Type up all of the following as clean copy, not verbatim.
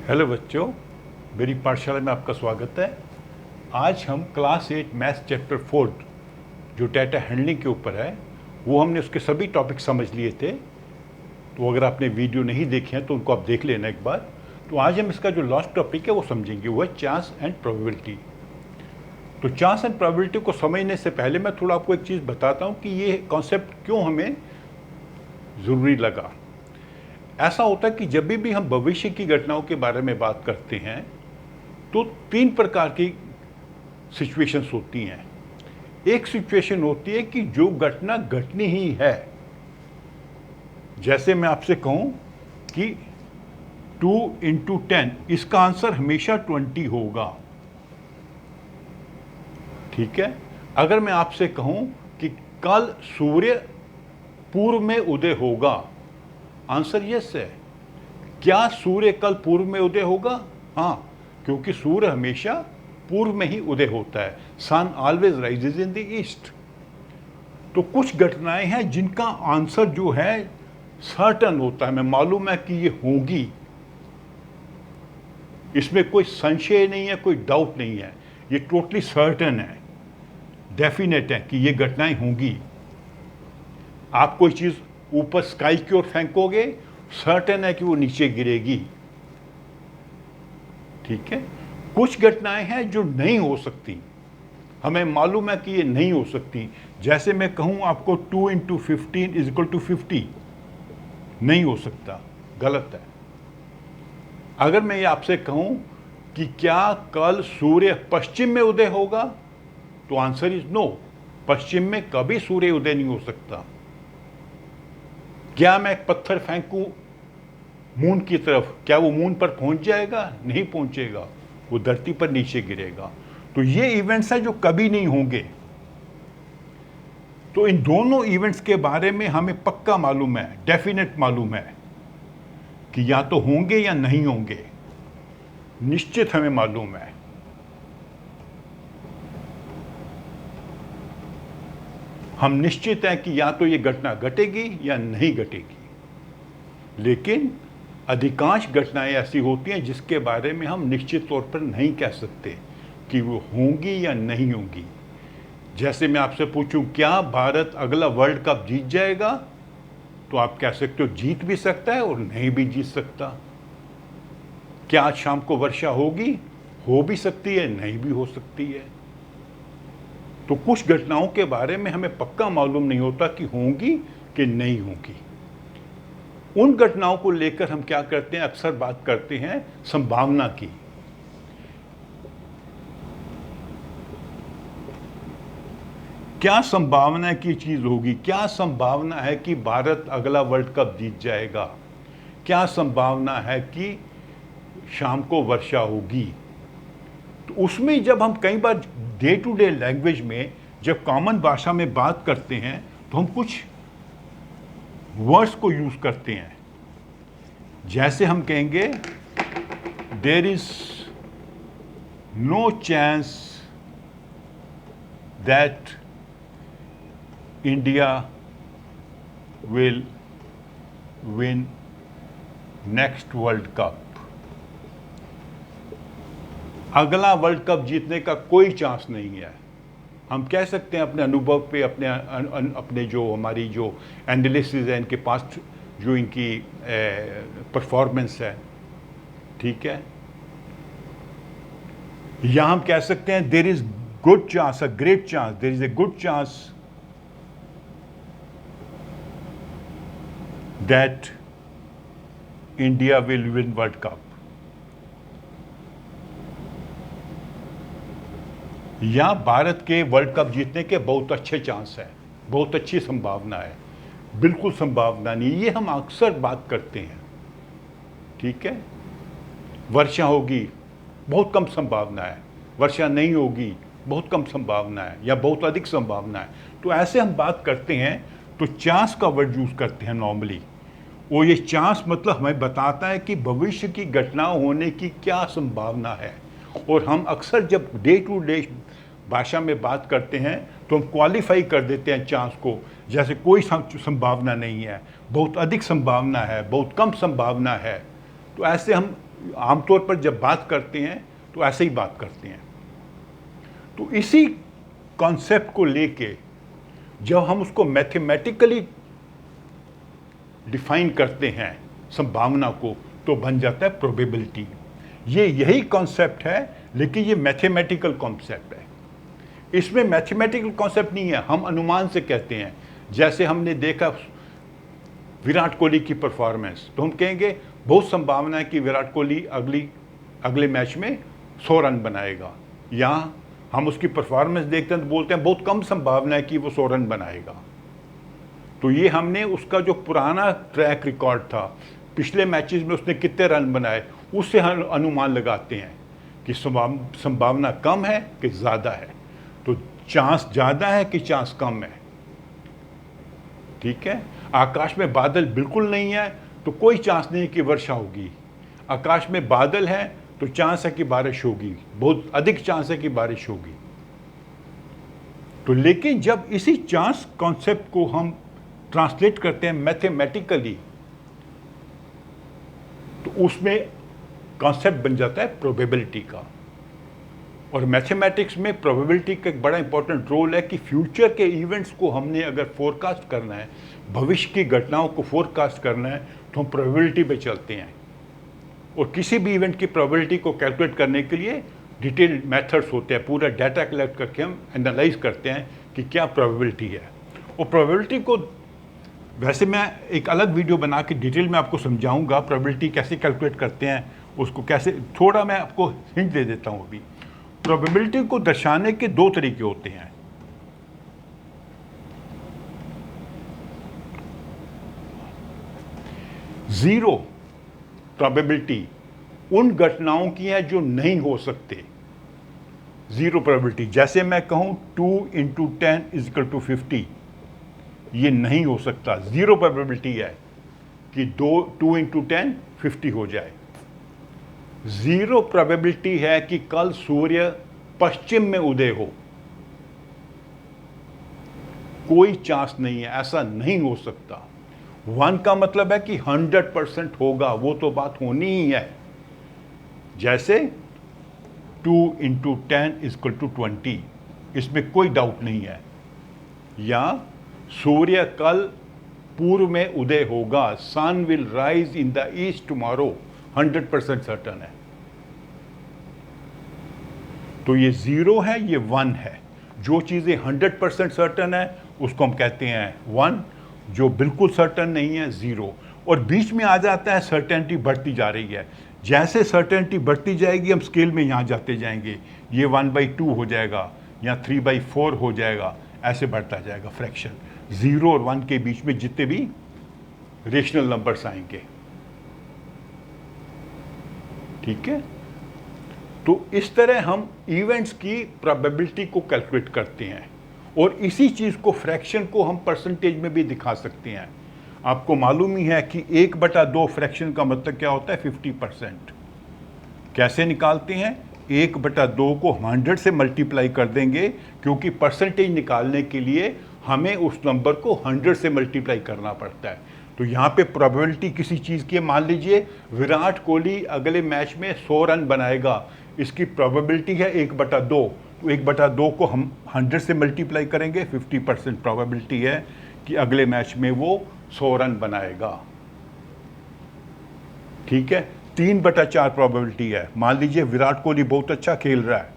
Hello बच्चों, मेरी पाठशाला में आपका स्वागत है। आज हम क्लास 8 मैथ्स चैप्टर 4 जो डाटा हैंडलिंग के ऊपर है वो हमने उसके सभी टॉपिक समझ लिए थे। तो अगर आपने वीडियो नहीं देखे हैं तो उनको आप देख लेना एक बार। तो आज हम इसका जो लास्ट टॉपिक है वो समझेंगे, वो है चांस एंड प्रोबेबिलिटी। तो चांस एंड प्रोबेबिलिटी को समझने से पहले मैं थोड़ा आपको एक चीज़ बताता हूँ कि ये कॉन्सेप्ट क्यों हमें ज़रूरी लगा। ऐसा होता है कि जब भी हम भविष्य की घटनाओं के बारे में बात करते हैं तो तीन प्रकार की सिचुएशंस होती हैं। एक सिचुएशन होती है कि जो घटना घटनी ही है, जैसे मैं आपसे कहूं कि 2 × 10 इसका आंसर हमेशा 20 होगा, ठीक है। अगर मैं आपसे कहूं कि कल सूर्य पूर्व में उदय होगा, आंसर यस है। क्या सूर्य कल पूर्व में उदय होगा? हाँ, क्योंकि सूर्य हमेशा पूर्व में ही उदय होता है। Sun always rises in the east. तो कुछ घटनाएं हैं जिनका आंसर जो है सर्टन होता है, हमें मालूम है कि ये होंगी, इसमें कोई संशय नहीं है, कोई डाउट नहीं है, ये टोटली सर्टन है, डेफिनेट है कि ये घटनाएं होंगी। आप कोई चीज़ ऊपर स्काई की ओर फेंकोगे, सर्टेन है कि वो नीचे गिरेगी, ठीक है। कुछ घटनाएं हैं जो नहीं हो सकती, हमें मालूम है कि ये नहीं हो सकती। जैसे मैं कहूं आपको 2 × 15 = 50, नहीं हो सकता, गलत है। अगर मैं ये आपसे कहूं कि क्या कल सूर्य पश्चिम में उदय होगा, तो आंसर इज नो, पश्चिम में कभी सूर्य उदय नहीं हो सकता। क्या मैं एक पत्थर फेंकूं मून की तरफ, क्या वो मून पर पहुंच जाएगा? नहीं पहुंचेगा, वो धरती पर नीचे गिरेगा। तो ये इवेंट्स हैं जो कभी नहीं होंगे। तो इन दोनों इवेंट्स के बारे में हमें पक्का मालूम है, डेफिनेट मालूम है कि या तो होंगे या नहीं होंगे, निश्चित हमें मालूम है। हम निश्चित हैं कि या तो ये घटना घटेगी या नहीं घटेगी। लेकिन अधिकांश घटनाएं ऐसी होती हैं जिसके बारे में हम निश्चित तौर पर नहीं कह सकते कि वो होंगी या नहीं होंगी। जैसे मैं आपसे पूछूं क्या भारत अगला वर्ल्ड कप जीत जाएगा, तो आप कह सकते हो जीत भी सकता है और नहीं भी जीत सकता। क्या आज शाम को वर्षा होगी? हो भी सकती है, नहीं भी हो सकती है। तो कुछ घटनाओं के बारे में हमें पक्का मालूम नहीं होता कि होंगी कि नहीं होंगी। उन घटनाओं को लेकर हम क्या करते हैं, अक्सर बात करते हैं संभावना की। क्या संभावना की चीज होगी? क्या संभावना है कि भारत अगला वर्ल्ड कप जीत जाएगा? क्या संभावना है कि शाम को वर्षा होगी? तो उसमें जब हम कई बार डे टू डे लैंग्वेज में, जब कॉमन भाषा में बात करते हैं, तो हम कुछ वर्ड्स को यूज करते हैं। जैसे हम कहेंगे there is no chance that India will win next world cup. अगला वर्ल्ड कप जीतने का कोई चांस नहीं है। हम कह सकते हैं अपने अनुभव पे, अपने जो हमारी जो एनालिसिस है, इनके पास्ट जो इनकी परफॉर्मेंस है, ठीक है। या हम कह सकते हैं there is good chance, a great chance, there is a good chance that India will win world cup. या भारत के वर्ल्ड कप जीतने के बहुत अच्छे चांस है, बहुत अच्छी संभावना है, बिल्कुल संभावना नहीं। ये हम अक्सर बात करते हैं, ठीक है। वर्षा होगी, बहुत कम संभावना है। वर्षा नहीं होगी, बहुत कम संभावना है, या बहुत अधिक संभावना है। तो ऐसे हम बात करते हैं, तो चांस का वर्ड यूज करते हैं नॉर्मली। वो ये चांस मतलब हमें बताता है कि भविष्य की घटना होने की क्या संभावना है। और हम अक्सर जब डे टू डे भाषा में बात करते हैं तो हम क्वालिफाई कर देते हैं चांस को, जैसे कोई संभावना नहीं है, बहुत अधिक संभावना है, बहुत कम संभावना है। तो ऐसे हम आमतौर पर जब बात करते हैं तो ऐसे ही बात करते हैं। तो इसी कॉन्सेप्ट को लेके जब हम उसको मैथमेटिकली डिफाइन करते हैं संभावना को, तो बन जाता है प्रोबेबिलिटी। ये यही कॉन्सेप्ट है, लेकिन ये मैथमेटिकल कॉन्सेप्ट है। इसमें मैथमेटिकल कॉन्सेप्ट नहीं है, हम अनुमान से कहते हैं। जैसे हमने देखा विराट कोहली की परफॉर्मेंस, तो हम कहेंगे बहुत संभावना है कि विराट कोहली अगले मैच में 100 रन बनाएगा। या हम उसकी परफॉर्मेंस देखते हैं तो बोलते हैं बहुत कम संभावना है कि वो 100 रन बनाएगा। तो ये हमने उसका जो पुराना ट्रैक रिकॉर्ड था, पिछले मैचेस में उसने कितने रन बनाए, उससे हम अनुमान लगाते हैं कि संभावना कम है कि ज़्यादा है। तो चांस ज़्यादा है कि चांस कम है। ठीक है। आकाश में बादल बिल्कुल नहीं है तो कोई चांस नहीं कि वर्षा होगी। आकाश में बादल है तो चांस है कि बारिश होगी, बहुत अधिक चांस है कि बारिश होगी। तो लेकिन जब इसी चांस कॉन्सेप्ट को हम ट्रांसलेट करते हैं मैथमेटिकली, तो उसमें कॉन्सेप्ट बन जाता है प्रोबेबिलिटी का। और मैथमेटिक्स में प्रोबेबिलिटी का एक बड़ा इंपॉर्टेंट रोल है कि फ्यूचर के इवेंट्स को हमने अगर फोरकास्ट करना है, भविष्य की घटनाओं को फोरकास्ट करना है, तो हम प्रोबेबिलिटी पे चलते हैं। और किसी भी इवेंट की प्रोबेबिलिटी को कैलकुलेट करने के लिए डिटेल्ड मेथड्स होते हैं, पूरा डाटा कलेक्ट करके हम एनालाइज करते हैं कि क्या प्रोबेबिलिटी है। और प्रोबेबिलिटी को वैसे मैं एक अलग वीडियो बना के डिटेल में आपको समझाऊंगा प्रोबेबिलिटी कैसे कैलकुलेट करते हैं, उसको कैसे, थोड़ा मैं आपको हिंट दे देता हूँ अभी। प्रोबेबिलिटी को दर्शाने के 2 तरीके होते हैं। जीरो प्रोबेबिलिटी उन घटनाओं की है जो नहीं हो सकते। जीरो प्रोबेबिलिटी, जैसे मैं कहूं 2 × 10 = 50, ये नहीं हो सकता। जीरो प्रोबेबिलिटी है कि 2 × 10 50 हो जाए। जीरो प्रोबेबिलिटी है कि कल सूर्य पश्चिम में उदय हो, कोई चांस नहीं है, ऐसा नहीं हो सकता। 1 का मतलब है कि 100% होगा, वो तो बात होनी ही है। जैसे 2 × 10 = 20, इसमें कोई डाउट नहीं है। या सूर्य कल पूर्व में उदय होगा, sun will rise in the east tomorrow, 100% certain है। तो ये 0 है, ये 1 है। जो चीज़ें 100% सर्टन है उसको हम कहते हैं 1, जो बिल्कुल सर्टन नहीं है 0। और बीच में आ जाता है सर्टेनिटी बढ़ती जा रही है। जैसे सर्टेनिटी बढ़ती जाएगी हम स्केल में यहाँ जाते जाएंगे, ये 1/2 हो जाएगा या 3/4 हो जाएगा, ऐसे बढ़ता जाएगा फ्रैक्शन। 0 और 1 के बीच में जितने भी रेशनल नंबर्स आएंगे। ठीक है। तो इस तरह हम इवेंट्स की प्रोबेबिलिटी को कैलकुलेट करते हैं। और इसी चीज़ को, फ्रैक्शन को हम परसेंटेज में भी दिखा सकते हैं। आपको मालूम ही है कि 1/2 फ्रैक्शन का मतलब क्या होता है, 50%। कैसे निकालते हैं? 1/2 को 100 से मल्टीप्लाई कर देंगे, क्योंकि परसेंटेज निकालने के लिए हमें उस नंबर को 100 से मल्टीप्लाई करना पड़ता है। तो यहाँ पे प्रोबेबिलिटी किसी चीज़ की, मान लीजिए विराट कोहली अगले मैच में 100 रन बनाएगा, इसकी प्रोबेबिलिटी है 1/2। तो 1/2 को हम 100 से मल्टीप्लाई करेंगे, 50% प्रोबेबिलिटी है कि अगले मैच में वो 100 रन बनाएगा। ठीक है। 3/4 प्रोबेबिलिटी है। मान लीजिए विराट कोहली बहुत अच्छा खेल रहा है,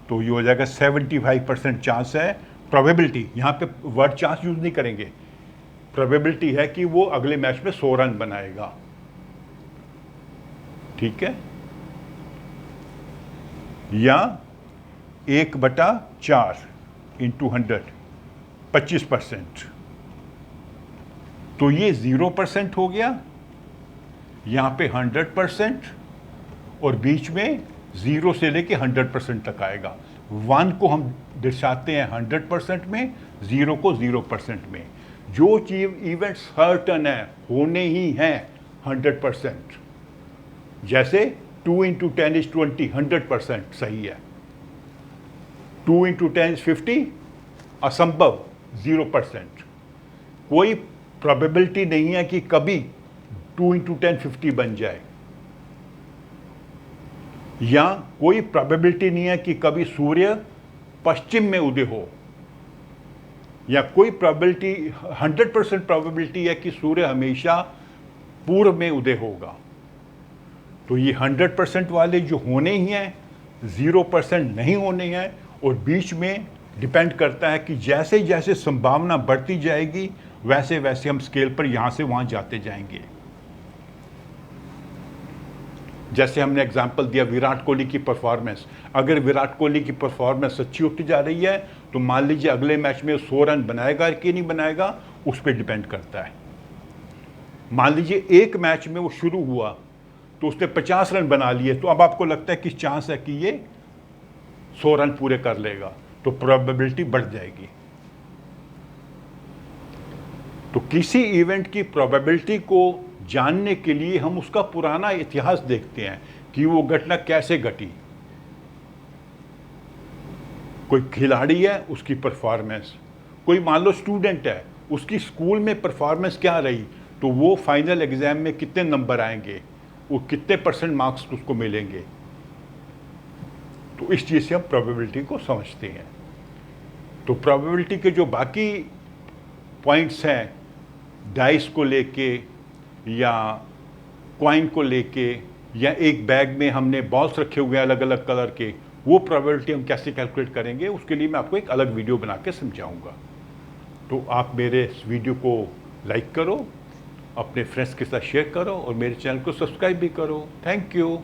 तो ये हो जाएगा 75% चांस है। प्रोबेबिलिटी, यहाँ पे वर्ड चांस यूज नहीं करेंगे, प्रोबेबिलिटी है कि वो अगले मैच में 100 रन बनाएगा। ठीक है। या 1/4 × 100, 25%। तो ये 0% हो गया, यहाँ पे 100%, और बीच में 0 से लेके 100% तक आएगा। 1 को हम दर्शाते हैं 100% में, 0 को 0% में। जो चीज इवेंट सर्टन है, होने ही हैं 100%। जैसे 2 × 10 = 20, 100% सही है। 2 × 10 = 50, असंभव, 0%। कोई प्रोबेबिलिटी नहीं है कि कभी 2 × 10 50 बन जाए। या कोई प्रोबेबिलिटी नहीं है कि कभी सूर्य पश्चिम में उदय हो, या कोई प्रोबेबिलिटी 100% प्रोबेबिलिटी है कि सूर्य हमेशा पूर्व में उदय होगा। तो ये 100% वाले जो होने ही हैं, 0% नहीं होने हैं, और बीच में डिपेंड करता है कि जैसे जैसे संभावना बढ़ती जाएगी वैसे वैसे हम स्केल पर यहाँ से वहाँ जाते जाएंगे। जैसे हमने एग्जाम्पल दिया विराट कोहली की परफॉर्मेंस, अगर विराट कोहली की परफॉर्मेंस अच्छी होती जा रही है तो मान लीजिए अगले मैच में 100 रन बनाएगा कि नहीं बनाएगा, उस पर डिपेंड करता है। मान लीजिए एक मैच में वो शुरू हुआ तो उसने 50 रन बना लिए, तो अब आपको लगता है कि चांस है कि ये 100 रन पूरे कर लेगा, तो प्रोबेबिलिटी बढ़ जाएगी। तो किसी इवेंट की प्रोबेबिलिटी को जानने के लिए हम उसका पुराना इतिहास देखते हैं कि वो घटना कैसे घटी। कोई खिलाड़ी है, उसकी परफॉर्मेंस, कोई मान लो स्टूडेंट है, उसकी स्कूल में परफॉर्मेंस क्या रही, तो वो फाइनल एग्जाम में कितने नंबर आएंगे, वो कितने % मार्क्स उसको मिलेंगे। तो इस चीज़ से हम प्रोबेबिलिटी को समझते हैं। तो प्रोबेबिलिटी के जो बाकी पॉइंट्स हैं, डाइस को लेके या कॉइन को लेके, या एक बैग में हमने बॉल्स रखे हुए हैं अलग अलग कलर के, वो प्रोबेबिलिटी हम कैसे कैलकुलेट करेंगे, उसके लिए मैं आपको एक अलग वीडियो बना के समझाऊंगा। तो आप मेरे इस वीडियो को लाइक करो, अपने फ्रेंड्स के साथ शेयर करो और मेरे चैनल को सब्सक्राइब भी करो। Thank you.